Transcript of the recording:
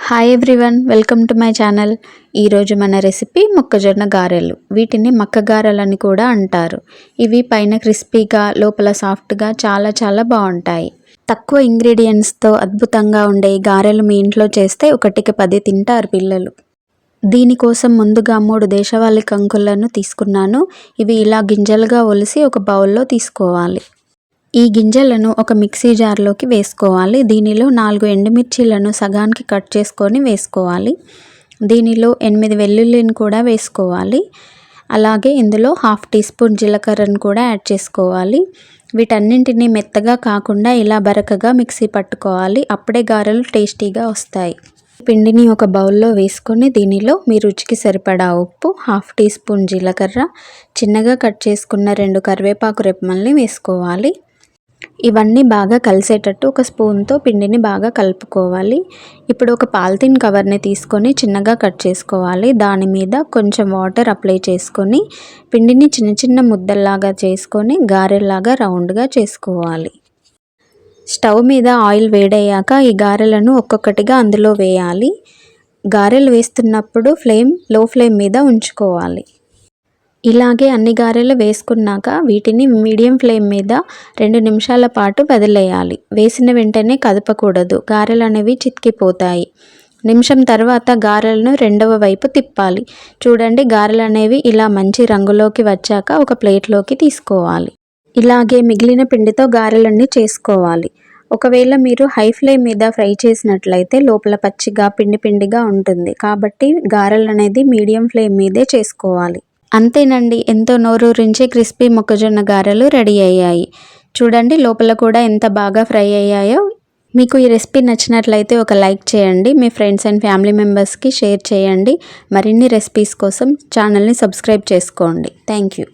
Hi everyone, welcome to my channel. ఈరోజు మన recipe మొక్కజొన్న గారెలు. వీటిని మక్క గారెలని కూడా అంటారు. ఇవి పైన క్రిస్పీగా లోపల సాఫ్ట్గా చాలా బాగుంటాయి. తక్కువ ఇంగ్రీడియంట్స్తో అద్భుతంగా ఉండే ఈ గారెలు మీ ఇంట్లో చేస్తే 1కి 10 తింటారు పిల్లలు. దీనికోసం ముందుగా 3 దేశవాళీ కంకులను తీసుకున్నాను. ఇవి ఇలా గింజలుగా ఒలిసి ఒక బౌల్లో తీసుకోవాలి. ఈ గింజలను ఒక మిక్సీ జార్లోకి వేసుకోవాలి. దీనిలో 4 ఎండుమిర్చీలను సగానికి కట్ చేసుకొని వేసుకోవాలి. దీనిలో 8 వెల్లుల్లిని కూడా వేసుకోవాలి. అలాగే ఇందులో 1/2 టీ స్పూన్ జీలకర్రను కూడా యాడ్ చేసుకోవాలి. వీటన్నింటినీ మెత్తగా కాకుండా ఇలా బరకగా మిక్సీ పట్టుకోవాలి. అప్పుడే గారెలు టేస్టీగా వస్తాయి. పిండిని ఒక బౌల్లో వేసుకొని దీనిలో మీ రుచికి సరిపడా ఉప్పు, 1/2 టీ స్పూన్ జీలకర్ర, చిన్నగా కట్ చేసుకున్న 2 కరివేపాకు రెమ్మల్ని వేసుకోవాలి. ఇవన్నీ బాగా కలిసేటట్టు ఒక స్పూన్తో పిండిని బాగా కలుపుకోవాలి. ఇప్పుడు ఒక పాలిథిన్ కవర్ని తీసుకొని చిన్నగా కట్ చేసుకోవాలి. దాని మీద కొంచెం వాటర్ అప్లై చేసుకొని పిండిని చిన్న ముద్దల్లాగా చేసుకొని గారెల్లాగా రౌండ్గా చేసుకోవాలి. స్టవ్ మీద ఆయిల్ వేడయ్యాక ఈ గారెలను ఒక్కొక్కటిగా అందులో వేయాలి. గారెలు వేస్తున్నప్పుడు లో ఫ్లేమ్ మీద ఉంచుకోవాలి. ఇలాగే అన్ని గారెలు వేసుకున్నాక వీటిని మీడియం ఫ్లేమ్ మీద 2 నిమిషాల పాటు వదిలేయాలి. వేసిన వెంటనే కదపకూడదు, గారెలు అనేవి చితికిపోతాయి. నిమిషం తర్వాత గారెలను రెండవ వైపు తిప్పాలి. చూడండి, గారెలు అనేవి ఇలా మంచి రంగులోకి వచ్చాక ఒక ప్లేట్లోకి తీసుకోవాలి. ఇలాగే మిగిలిన పిండితో గారెలన్నీ చేసుకోవాలి. ఒకవేళ మీరు హై ఫ్లేమ్ మీద ఫ్రై చేసినట్లయితే లోపల పచ్చిగా పిండిగా ఉంటుంది. కాబట్టి గారెలు అనేది మీడియం ఫ్లేమ్ మీదే చేసుకోవాలి. అంతేనండి, ఎంతో నోరూరించే క్రిస్పీ మొక్కజొన్న గారెలు రెడీ అయ్యాయి. చూడండి, లోపల కూడా ఎంత బాగా ఫ్రై అయ్యాయో. మీకు ఈ రెసిపీ నచ్చినట్లయితే ఒక లైక్ చేయండి. మీ ఫ్రెండ్స్ అండ్ ఫ్యామిలీ మెంబర్స్కి షేర్ చేయండి. మరిన్ని రెసిపీస్ కోసం ఛానల్ని సబ్స్క్రైబ్ చేసుకోండి. Thank you.